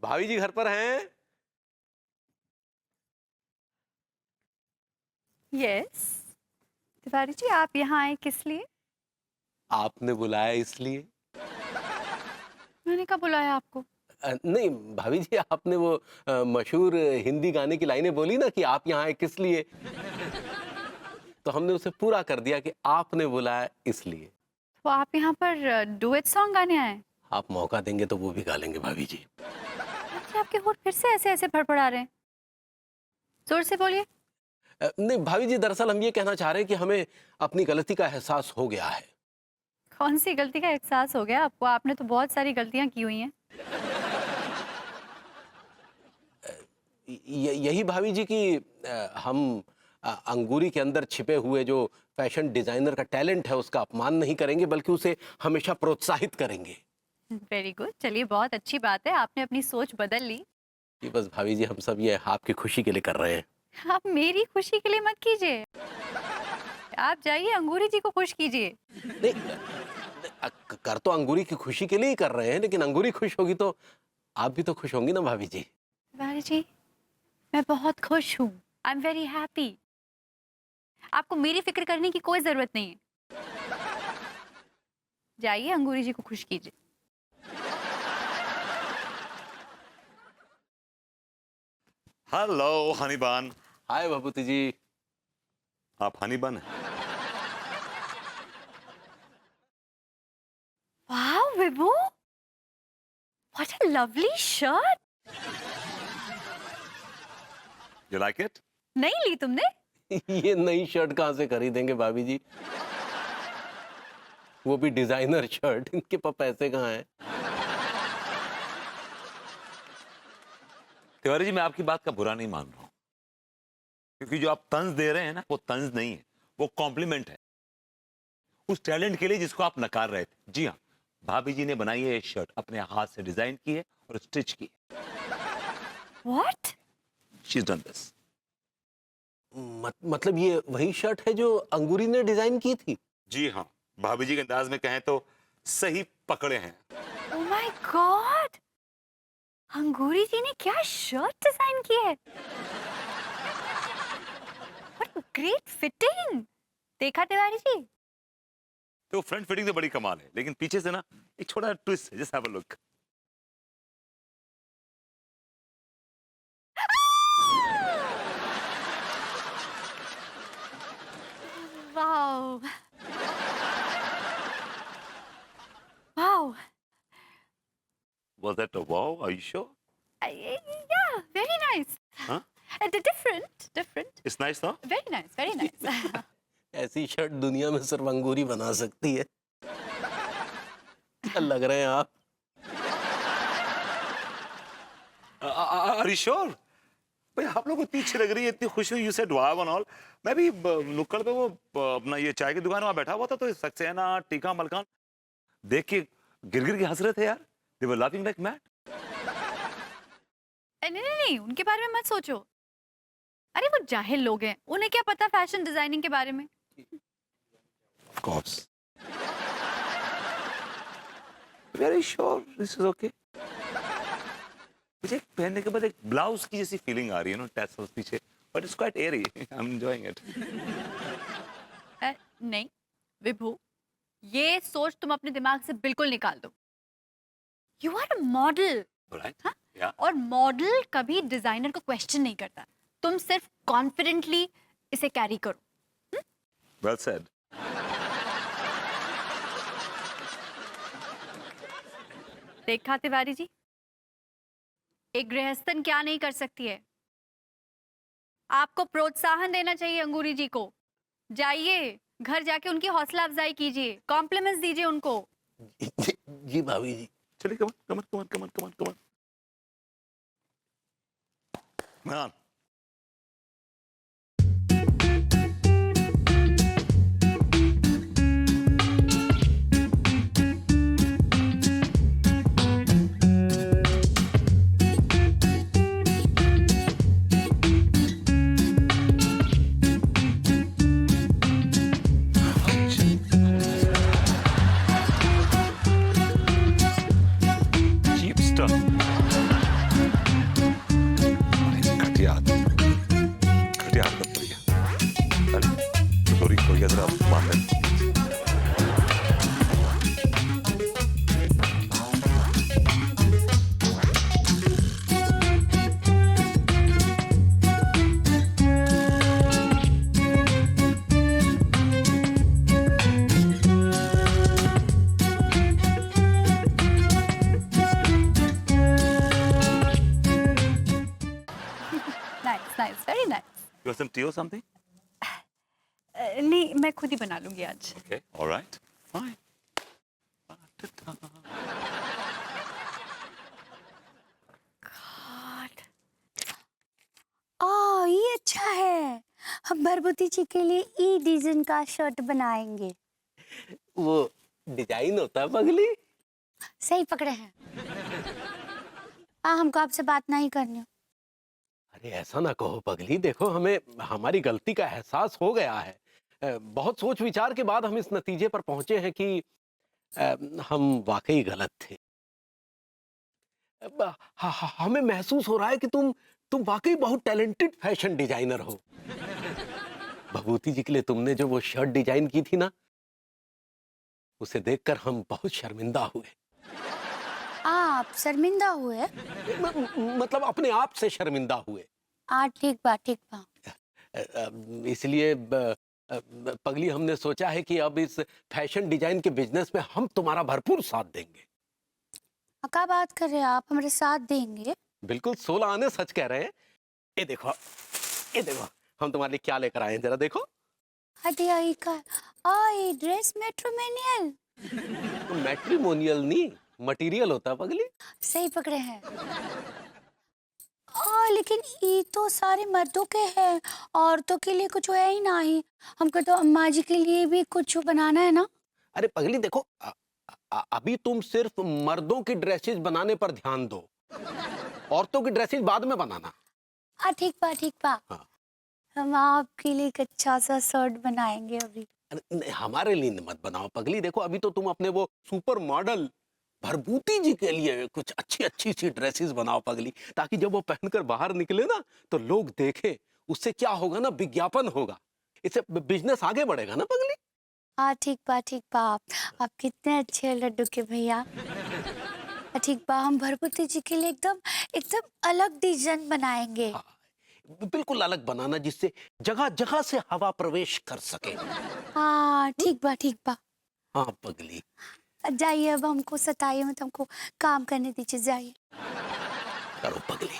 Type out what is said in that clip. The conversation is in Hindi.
भाभी जी घर पर हैं? यस। तिवारी जी, आप यहाँ आए किस लिए? आपने बुलाया इसलिए। मैंने कब बुलाया आपको? नहीं भाभी जी, आपने वो मशहूर हिंदी गाने की लाइनें बोली ना कि आप यहाँ आए किस लिए, तो हमने उसे पूरा कर दिया कि आपने बुलाया इसलिए। तो आप यहाँ पर डुएट सॉन्ग गाने आए? आप मौका देंगे तो वो भी गा लेंगे भाभी जी। जी, आपके होंठ फिर से ऐसे ऐसे फड़फड़ा रहे हैं। जोर से बोलिए। नहीं भाभी जी, दरअसल हम ये कहना चाह रहे हैं कि हमें अपनी गलती का एहसास हो गया है। कौन सी गलती का एहसास हो गया आपको? आपने तो बहुत सारी गलतियां की हुई हैं। यही भाभी जी कि हम अंगूरी के अंदर छिपे हुए जो फैशन डिजाइनर का टैलेंट है उसका अपमान नहीं करेंगे, बल्कि उसे हमेशा प्रोत्साहित करेंगे। वेरी गुड, चलिए बहुत अच्छी बात है, आपने अपनी सोच बदल ली। ये बस भाभी जी, हम सब ये आपकी खुशी के लिए कर रहे हैं। आप मेरी खुशी के लिए मत कीजिए। आप जाइए अंगूरी जी को खुश कीजिए। नहीं, कर तो अंगूरी की खुशी के लिए ही कर रहे हैं, लेकिन अंगूरी खुश होगी तो आप भी तो खुश होंगी ना भाभी जी। तिवारी जी, मैं बहुत खुश हूँ। I am very happy. आपको मेरी फिक्र करने की कोई जरूरत नहीं है। जाइए अंगूरी जी को खुश कीजिए। हेलो हनीबान। हाय भभूति जी। आप हनीबान हैं? वाह Vibhu, what a lovely shirt. You like it? नहीं ली तुमने? ये नई शर्ट कहाँ से खरीदेंगे भाभी जी, वो भी डिजाइनर शर्ट, इनके पास पैसे कहाँ हैं। तिवारी जी, मैं आपकी बात का बुरा नहीं मान रहा हूं, क्योंकि जो आप तंज दे रहे हैं ना, वो तंज नहीं है, वो कॉम्प्लीमेंट है उस टैलेंट के लिए जिसको आप नकार रहे थे। जी हाँ, भाभी जी ने बनाई है ये शर्ट, अपने हाथ से डिजाइन की है और स्टिच की है। What? She is done this. मतलब ये वही शर्ट है जो अंगूरी ने डिजाइन की थी? जी हाँ, भाभी जी के अंदाज में कहें तो सही पकड़े हैं। ओह माय गॉड, अंगूरी जी ने क्या शर्ट डिजाइन की है। What great fitting. देखा तिवारी जी? तो फ्रंट फिटिंग तो बड़ी कमाल है, लेकिन पीछे से ना एक छोटा ट्विस्ट है। Just have a look. Wow, wow. Was that a wow? Are you sure? Yeah, very nice. Huh? Different. It's nice, no? Very nice. ऐसी शर्ट दुनिया में सिर्फ अंगूरी बना सकती है। क्या लग रहे हैं आप? Are you sure? भाई आप लोग को इतनी अच्छी लग रही है, इतनी खुश हुई, you said wow and all. मैं भी नुक्कड़ पे वो अपना ये चाय की दुकान वहां बैठा हुआ था, तो सक्सेना टीका मलकान देख के गिर गिर के हंस रहे थे यार। दे वर लाफिंग लाइक मैड। नहीं, उनके बारे में मत सोचो। अरे वो जाहिल लोग हैं, उन्हें क्या पता फैशन डिजाइनिंग के बारे में। Of course. Very sure this is okay. मुझे पहनने के बाद एक ब्लाउज की जैसी फीलिंग आ रही है ना, टैसल्स पीछे, but it's quite Airy. I am enjoying it. नहीं विभू, ये सोच तुम अपने दिमाग से बिल्कुल निकाल दो। You are a model. Right? या और मॉडल कभी डिजाइनर को क्वेश्चन नहीं करता। तुम सिर्फ कॉन्फिडेंटली इसे कैरी करो। Well said. देखा तिवारी जी, एक गृहस्थन क्या नहीं कर सकती है। आपको प्रोत्साहन देना चाहिए अंगूरी जी को। जाइए घर जाके उनकी हौसला अफजाई कीजिए, कॉम्प्लीमेंट्स दीजिए उनको। जी भाभी जी। चलिए, come on. Man, cheap stuff. You want some tea or something? नहीं, मैं खुद ही बना लूंगी आज। Okay, all right, fine. ये अच्छा है। हम भरभूति जी के लिए ई डिजाइन का शर्ट बनाएंगे। वो डिजाइन होता है पगली। सही पकड़े हैं। हमको आपसे बात नहीं करनी। अरे ऐसा ना कहो पगली, देखो हमें हमारी गलती का एहसास हो गया है। बहुत सोच विचार के बाद हम इस नतीजे पर पहुंचे हैं कि हम वाकई गलत थे। हमें महसूस हो रहा है कि तुम वाकई बहुत टैलेंटेड फैशन डिजाइनर हो। भभूति जी के लिए तुमने जो वो शर्ट डिजाइन की थी ना, उसे देखकर हम बहुत शर्मिंदा हुए। आप शर्मिंदा हुए? मतलब अपने आप से शर्मिंदा हुए। ठीक बा, ठीक बा। इसलिए पगली हमने सोचा है कि अब इस फैशन डिजाइन के बिजनेस में हम तुम्हारा भरपूर साथ देंगे। क्या बात कर रहे हैं आप? हमारे साथ देंगे? बिल्कुल 16 आने सच कह रहे हैं। ये देखो हम तुम्हारे लिए क्या लेकर आए हैं, जरा देखो। यही का ये ड्रेस मैट्रिमोनियल। मैट्रिमोनियल नहीं, मटेरियल होता है पगली। सही पकड़े हैं। लेकिन ये तो सारे मर्दों के हैं, औरतों के लिए कुछ है ही नहीं। हमको तो अम्मा जी के लिए भी कुछ बनाना है ना। अरे पगली देखो, अभी तुम सिर्फ मर्दों की ड्रेसेस बनाने पर ध्यान दो, औरतों की ड्रेसेस बाद में बनाना। ठीक बा, ठीक बा। हाँ। हम आपके लिए एक अच्छा सा शर्ट बनाएंगे अभी। हमारे लिए मत बनाओ पगली। देखो अभी तो तुम अपने वो सुपर मॉडल भरभूति जी के लिए कुछ अच्छी सी ड्रेसेस बनाओ पगली, ताकि जब वो पहनकर बाहर निकले ना तो लोग देखें। उससे क्या होगा ना, विज्ञापन होगा, इससे बिजनेस आगे बढ़ेगा ना पगली। ठीक बा, ठीक बा। आप कितने अच्छे लड्डू के भैया। ठीक बा, हम भरभूति जी के लिए एकदम अलग डिजाइन बनाएंगे। बिल्कुल अलग बनाना, जिससे जगह जगह से हवा प्रवेश कर सके। ठीक बा, ठीक बा। हाँ पगली। जाइए, अब हमको सताइए मत, हमको काम करने दीजिए, जाइए। करो पगली।